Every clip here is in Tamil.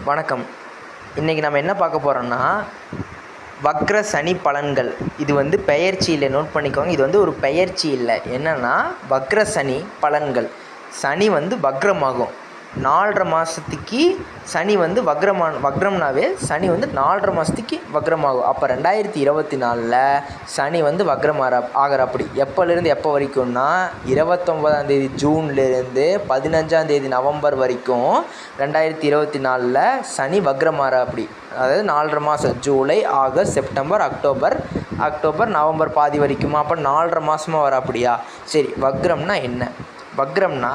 வணக்கம். இன்றைக்கி நம்ம என்ன பார்க்க போகிறோம்னா, வக்ர சனி பலன்கள். இது வந்து பெயர்ச்சி இல்லை, நோட் பண்ணிக்கோங்க. இது வந்து ஒரு பெயர்ச்சி இல்லை. என்னென்னா வக்ர சனி பலன்கள். சனி வந்து வக்ரமாகும் 4.5 மாதத்துக்கு. சனி வந்து வக்ரம்னாவே சனி வந்து 4.5 மாதத்துக்கு வக்ரமாகும். அப்போ 2024 சனி வந்து வக்ரம் ஆகிறப்படி எப்போலேருந்து எப்போ வரைக்கும்னா 29 ஜூன்லேருந்து 15 நவம்பர் வரைக்கும் 2024 சனி வக்ரம் அப்படி. அதாவது 4.5 மாதம், July, August, September, October, November பாதி வரைக்குமா? அப்போ 4.5 மாதமாக வர அப்படியா? சரி, வக்ரம்னா என்ன? வக்ரம்னா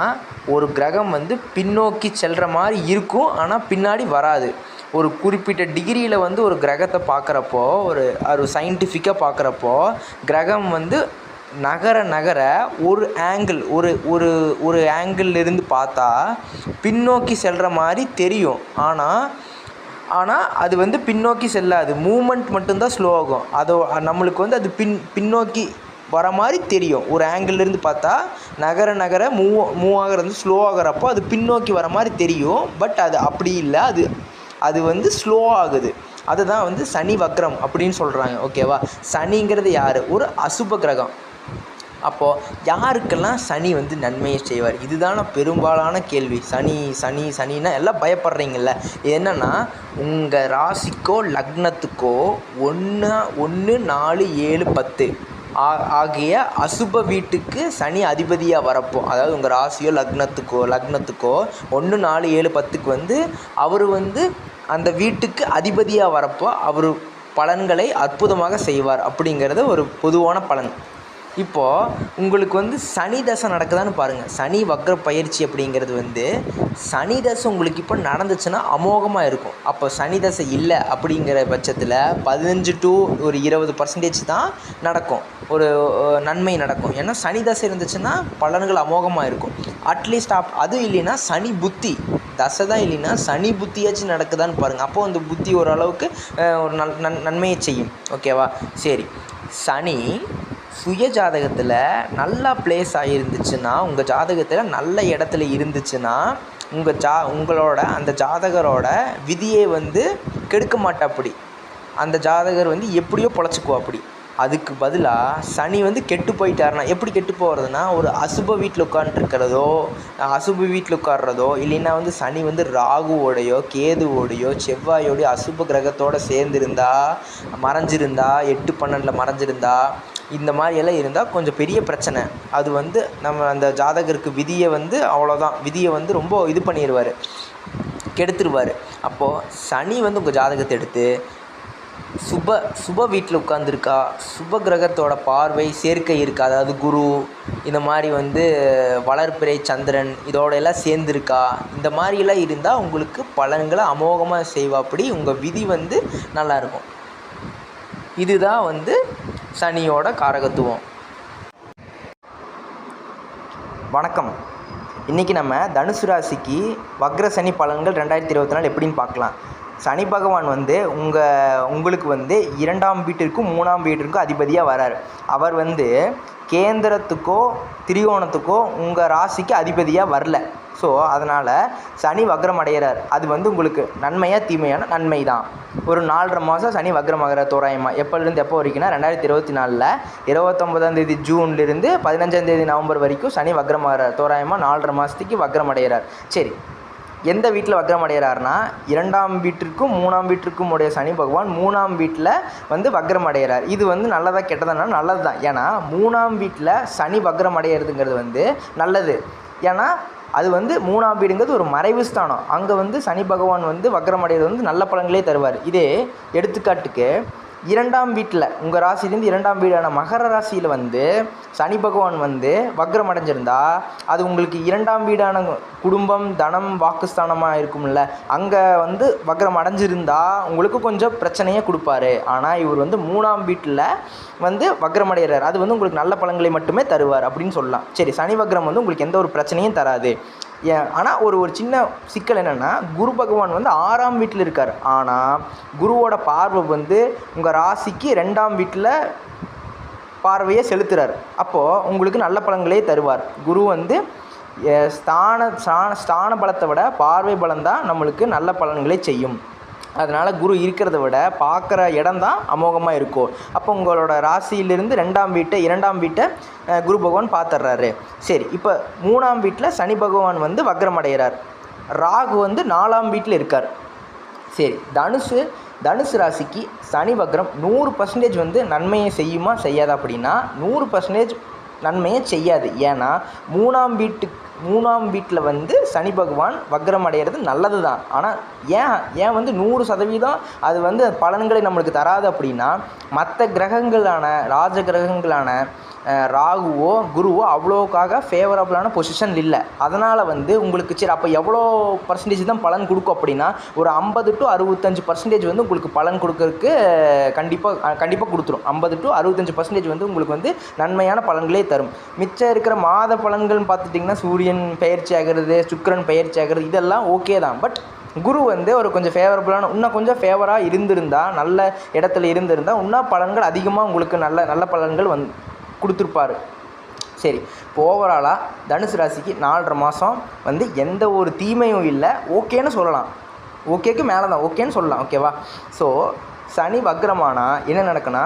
ஒரு கிரகம் வந்து பின்னோக்கி செல்கிற மாதிரி இருக்கும், ஆனால் பின்னாடி வராது. ஒரு குறிப்பிட்ட டிகிரியில் வந்து ஒரு கிரகத்தை பார்க்குறப்போ, ஒரு சயின்டிஃபிக்காக பார்க்குறப்போ, கிரகம் வந்து நகர ஒரு ஆங்கிள் ஒரு ஆங்கிள்லேருந்து பார்த்தா பின்னோக்கி செல்கிற மாதிரி தெரியும். ஆனால் அது வந்து பின்னோக்கி செல்லாது. மூமெண்ட் மட்டும்தான் ஸ்லோ ஆகும். நம்மளுக்கு வந்து அது பின்னோக்கி வர மாதிரி தெரியும். ஒரு ஆங்கிள்லேருந்து பார்த்தா நகர மூவ் ஆகிறது ஸ்லோ ஆகிறப்போ அது பின்னோக்கி வர மாதிரி தெரியும். பட் அது அப்படி இல்லை, அது வந்து ஸ்லோ ஆகுது. அதுதான் வந்து சனி வக்ரம் அப்படின்னு சொல்கிறாங்க. ஓகேவா? சனிங்கிறது யார்? ஒரு அசுப கிரகம். அப்போது யாருக்கெல்லாம் சனி வந்து நன்மையை செய்வார்? இதுதான பெரும்பாலான கேள்வி. சனின்னா எல்லாம் பயப்படுறீங்கள்ல. என்னென்னா உங்கள் ராசிக்கோ லக்னத்துக்கோ 1, 4, 7, 10 ஆகிய அசுப வீட்டுக்கு சனி அதிபதியாக வரப்போ, அதாவது உங்கள் ராசியோ லக்னத்துக்கோ 1, 4, 7, 10க்கு வந்து அவர் வந்து அந்த வீட்டுக்கு அதிபதியாக வரப்போ அவர் பலன்களை அற்புதமாக செய்வார். அப்படிங்கிறது ஒரு பொதுவான பலன். இப்போது உங்களுக்கு வந்து சனி தசை நடக்குதான்னு பாருங்கள். சனி வக்ர பயிற்சி அப்படிங்கிறது வந்து சனி தசை உங்களுக்கு இப்போ நடந்துச்சுன்னா அமோகமாக இருக்கும். அப்போ சனி தசை இல்லை அப்படிங்கிற பட்சத்தில் 15 to 20% தான் நடக்கும், ஒரு நன்மை நடக்கும். ஏன்னா சனி தசை இருந்துச்சுன்னா பலன்கள் அமோகமாக இருக்கும். அட்லீஸ்ட் அதுவும் இல்லைன்னா சனி புத்தி தசை தான் இல்லைன்னா சனி புத்தியாச்சும் நடக்குதான்னு பாருங்கள். அப்போது அந்த புத்தி ஓரளவுக்கு ஒரு நன்மையை செய்யும். ஓகேவா? சரி, சனி சுய ஜாதகத்தில் நல்லா பிளேஸ் ஆகிருந்துச்சுன்னா, உங்கள் ஜாதகத்தில் நல்ல இடத்துல இருந்துச்சுன்னா, உங்களோட அந்த ஜாதகரோட விதியை வந்து கெடுக்க மாட்டாப்படி. அந்த ஜாதகர் வந்து எப்படியோ பொழைச்சிக்குவாப்படி. அதுக்கு பதிலாக சனி வந்து கெட்டு போயிட்டாருன்னா, எப்படி கெட்டு போகிறதுனா, ஒரு அசுப வீட்டில் உட்காந்துருக்கிறதோ, அசுப வீட்டில் உட்கார்றதோ, இல்லைன்னா வந்து சனி வந்து ராகுவோடையோ கேதுவோடையோ செவ்வாயோடையோ அசுப கிரகத்தோடு சேர்ந்துருந்தா, மறைஞ்சிருந்தா, 8, 12 மறைஞ்சிருந்தா, இந்த மாதிரியெல்லாம் இருந்தால் கொஞ்சம் பெரிய பிரச்சனை. அது வந்து நம்ம அந்த ஜாதகருக்கு விதியை வந்து அவ்வளோதான், விதியை வந்து ரொம்ப இது பண்ணிடுவார், கெடுத்துருவார். அப்போது சனி வந்து உங்கள் ஜாதகத்தை எடுத்து சுப வீட்டில் உட்காந்துருக்கா, சுப கிரகத்தோட பார்வை சேர்க்கை இருக்கா, அதாவது குரு இந்த மாதிரி வந்து வளர்பிறை சந்திரன் இதோட எல்லாம் சேர்ந்துருக்கா, இந்த மாதிரியெல்லாம் இருந்தால் உங்களுக்கு பலன்களை அமோகமாக செய்வாப்படி. உங்கள் விதி வந்து நல்லாயிருக்கும். இதுதான் வந்து சனியோட காரகத்துவம். வணக்கம். இன்றைக்கி நம்ம தனுசு ராசிக்கு வக்ர சனி பலன்கள் 2024 எப்படின்னு பார்க்கலாம். சனி பகவான் வந்து உங்களுக்கு வந்து 2ஆம் வீட்டிற்கும் 3ஆம் வீட்டிற்கும் அதிபதியாக வரார். அவர் வந்து கேந்திரத்துக்கோ திரிகோணத்துக்கோ உங்கள் ராசிக்கு அதிபதியாக வரல. ஸோ அதனால் சனி வக்ரம் அடைகிறார். அது வந்து உங்களுக்கு நன்மையாக தீமையான நன்மை தான். ஒரு 4.5 மாதம் சனி வக்ரமாகிற தோராயமாக. எப்போலேருந்து எப்போ வரைக்கும்னா 2024 29 ஜூன்லேருந்து 15 நவம்பர் வரைக்கும் சனி வக்ரமாகிற தோராயமாக 4.5 மாதத்துக்கு வக்ரம் அடைகிறார். சரி, எந்த வீட்டில் வக்ரம் அடைகிறார்னா 2ஆம் வீட்டிற்கும் 3ஆம் வீட்டிற்கும் உடைய சனி பகவான் 3ஆம் வீட்டில் வந்து வக்ரம் அடைகிறார். இது வந்து நல்லதாக கெட்டதுனா நல்லது தான். ஏன்னா 3ஆம் வீட்டில் சனி வக்ரம் அடைகிறதுங்கிறது வந்து நல்லது. ஏன்னா அது வந்து 3ஆம் வீடுங்கிறது ஒரு மறைவு ஸ்தானம். அங்கே வந்து சனி பகவான் வந்து வக்ரம் அடைகிறது வந்து நல்ல பலன்களே தருவார். இதே எடுத்துக்காட்டுக்கு 2ஆம் வீட்டில் உங்கள் ராசிலேருந்து 2ஆம் வீடான மகர ராசியில் வந்து சனி பகவான் வந்து வக்ரம் அடைஞ்சிருந்தா, அது உங்களுக்கு 2ஆம் வீடான குடும்பம் தனம் வாக்குஸ்தானமாக இருக்கும்ல, அங்கே வந்து வக்ரம் அடைஞ்சிருந்தா உங்களுக்கு கொஞ்சம் பிரச்சனையே கொடுப்பாரு. ஆனால் இவர் வந்து 3ஆம் வீட்டில் வந்து வக்ரம் அடைகிறார். அது வந்து உங்களுக்கு நல்ல பலன்களை மட்டுமே தருவார் அப்படின்னு சொல்லலாம். சரி, சனி வக்ரம் வந்து உங்களுக்கு எந்த ஒரு பிரச்சனையும் தராது. ஆனால் ஒரு சின்ன சிக்கல் என்னென்னா, குரு பகவான் வந்து 6ஆம் வீட்டில் இருக்கார். ஆனால் குருவோட பார்வை வந்து உங்கள் ராசிக்கு 2ஆம் வீட்டில் பார்வையை செலுத்துகிறார். அப்போது உங்களுக்கு நல்ல பலன்களே தருவார். குரு வந்து ஸ்தான பலத்தை விட பார்வை பலம் தான் நம்மளுக்கு நல்ல பலன்களை செய்யும். அதனால் குரு இருக்கிறத விட பார்க்குற இடம் தான் அமோகமாக இருக்கும். அப்போ உங்களோட ராசியிலிருந்து 2ஆம் வீட்டை குரு பகவான் பார்த்துட்றாரு. சரி, இப்போ 3ஆம் வீட்டில் சனி பகவான் வந்து வக்ரம் அடைகிறார். ராகு வந்து 4ஆம் வீட்டில் இருக்கார். சரி, தனுசு ராசிக்கு சனி வக்ரம் 100% வந்து நன்மையை செய்யுமா செய்யாதா அப்படின்னா 100% நன்மையை செய்யாது. ஏன்னா 3ஆம் வீட்டில் வந்து சனி பகவான் வக்ரம் அடைகிறது நல்லது தான். ஆனால் ஏன் வந்து 100% அது வந்து பலன்களை நம்மளுக்கு தராது அப்படின்னா, மற்ற கிரகங்களான ராஜ கிரகங்களான ராகுவோ குருவோ அவ்வளோக்காக ஃபேவரபுளான பொசிஷன் இல்லை. அதனால் வந்து உங்களுக்கு சரி அப்போ எவ்வளோ பர்சன்டேஜ் தான் பலன் கொடுக்கும் அப்படின்னா, ஒரு 50 to 65% வந்து உங்களுக்கு பலன் கொடுக்கறதுக்கு கண்டிப்பாக கொடுத்துரும். 50 to 65% வந்து உங்களுக்கு வந்து நன்மையான பலன்களே தரும். மிச்சம் இருக்கிற மாத பலன்கள்னு பார்த்துட்டிங்கன்னா, சூரியன் பெயர்ச்சி ஆகிறது, சுக்கிரன் பெயர்ச்சி ஆகிறது, இதெல்லாம் ஓகே தான். பட் குரு வந்து ஒரு கொஞ்சம் ஃபேவரபுளான இன்னும் கொஞ்சம் ஃபேவராக இருந்திருந்தால், நல்ல இடத்துல இருந்திருந்தால் இன்னும் பலன்கள் அதிகமாக உங்களுக்கு நல்ல பலன்கள் கொடுத்துருப்பாரு. சரி, இப்போ ஓவராலாக தனுசு ராசிக்கு 4.5 மாதம் வந்து எந்த ஒரு தீமையும் இல்லை, ஓகேன்னு சொல்லலாம். ஓகேக்கு மேலே தான் ஓகேன்னு சொல்லலாம். ஓகேவா? ஸோ சனி வக்ரமானா என்ன நடக்குன்னா,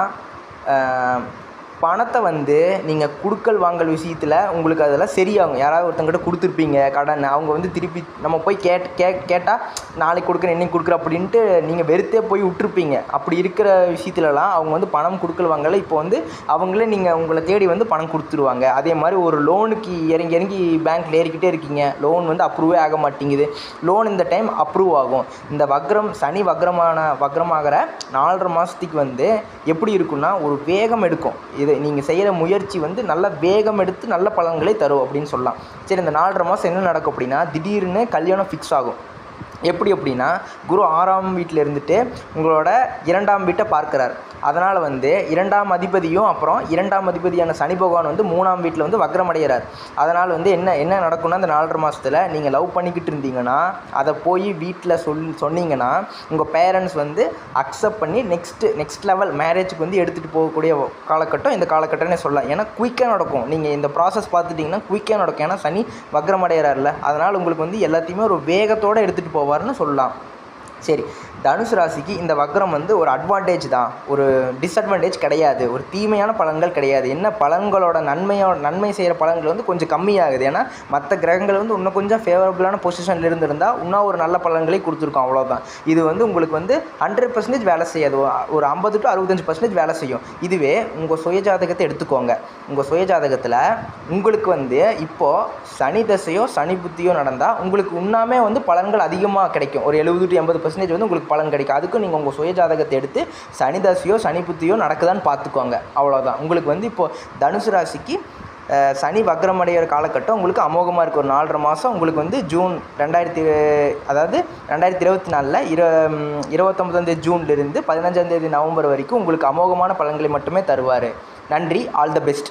பணத்தை வந்து நீங்கள் கொடுக்கல் வாங்கல் விஷயத்தில் உங்களுக்கு அதெல்லாம் சரியாகும். யாராவது ஒருத்தங்கிட்ட கொடுத்துருப்பீங்க கடன், அவங்க வந்து திருப்பி நம்ம போய் கேட்டால் நாளைக்கு கொடுக்குறேன் இன்னைக்கு கொடுக்குறேன் அப்படின்ட்டு நீங்கள் வெறுத்தே போய் விட்டுருப்பீங்க. அப்படி இருக்கிற விஷயத்துலலாம் அவங்க வந்து பணம் கொடுக்கல் வாங்கலை. இப்போ வந்து அவங்களே உங்களை தேடி வந்து பணம் கொடுத்துருவாங்க. அதே மாதிரி ஒரு லோனுக்கு இறங்கி பேங்க்கில் ஏறிக்கிட்டே இருக்கீங்க, லோன் வந்து அப்ரூவே ஆக மாட்டேங்குது. லோன் இந்த டைம் அப்ரூவ் ஆகும். இந்த சனி வக்ரமாகிற 4.5 மாதத்துக்கு வந்து எப்படி இருக்குன்னா, ஒரு வேகம் எடுக்கும். இதை நீங்கள் செய்கிற முயற்சி வந்து நல்ல வேகம் எடுத்து நல்ல பலன்களை தரும் அப்படின்னு சொல்லலாம். சரி, இந்த 4.5 மாதம் என்ன நடக்கும் அப்படின்னா, திடீர்னு கல்யாணம் ஃபிக்ஸ் ஆகும். எப்படி அப்படின்னா, குரு 6ஆம் வீட்டில் இருந்துட்டு உங்களோட 2ஆம் வீட்டை பார்க்குறார். அதனால் வந்து 2ஆம் அதிபதியும் அப்புறம் 2ஆம் அதிபதியான சனி பகவான் வந்து 3ஆம் வீட்டில் வந்து வக்ரம் அடைகிறார். அதனால் வந்து என்ன நடக்கும்னா, இந்த 4.5 மாதத்தில் நீங்கள் லவ் பண்ணிக்கிட்டு இருந்தீங்கன்னா அதை போய் வீட்டில் சொன்னீங்கன்னா உங்கள் பேரண்ட்ஸ் வந்து அக்செப்ட் பண்ணி நெக்ஸ்ட் லெவல் மேரேஜுக்கு வந்து எடுத்துகிட்டு போகக்கூடிய காலகட்டம் இந்த காலகட்டம்னே சொல்லலாம். ஏன்னா குயிக்காக நடக்கும். நீங்கள் இந்த ப்ராசஸ் பார்த்துட்டிங்கன்னா குயிக்காக நடக்கும். ஏன்னா சனி வக்ரம் அடைகிறார்ல, அதனால் உங்களுக்கு வந்து எல்லாத்தையுமே ஒரு வேகத்தோடு எடுத்துகிட்டு போவார்னு சொல்லலாம். சரி, தனுசு ராசிக்கு இந்த வக்ரம் வந்து ஒரு அட்வான்டேஜ் தான், ஒரு டிஸ்அட்வான்டேஜ் கிடையாது, ஒரு தீமையான பலன்கள் கிடையாது. என்ன பலன்களோட நன்மை செய்கிற பலன்கள் வந்து கொஞ்சம் கம்மியாகுது. ஏன்னா மற்ற கிரகங்கள் வந்து இன்னும் கொஞ்சம் ஃபேவரபுளான பொசிஷனில் இருந்திருந்தால் இன்னும் ஒரு நல்ல பலன்களை கொடுத்துருக்கோம், அவ்வளோதான். இது வந்து உங்களுக்கு வந்து 100% வேலை செய்யாது, ஒரு 50 to 65% வேலை செய்யும். இதுவே உங்கள் சுயஜாதகத்தை எடுத்துக்கோங்க. உங்கள் சுயஜாதகத்தில் உங்களுக்கு வந்து இப்போது சனி தசையோ சனி புத்தியோ நடந்தால் உங்களுக்கு இன்னுமே வந்து பலன்கள் அதிகமாக கிடைக்கும். ஒரு 70 to 80% வந்து உங்களுக்கு பலன் கிடைக்கும். அதுக்கு நீங்கள் உங்கள் சுயஜாதகத்தை எடுத்து சனி தசையோ சனி புத்தியோ நடக்குதான்னு பார்த்துக்கோங்க, அவ்வளோதான். உங்களுக்கு வந்து இப்போது தனுசு ராசிக்கு சனி வக்ரம் அடைகிற காலகட்டம் உங்களுக்கு அமோகமாக இருக்குது. ஒரு 4.5 மாதம் உங்களுக்கு வந்து ஜூன் 2024 29 ஜூன்லேருந்து 15 நவம்பர் வரைக்கும் உங்களுக்கு அமோகமான பலன்களை மட்டுமே தருவார். நன்றி. All the best.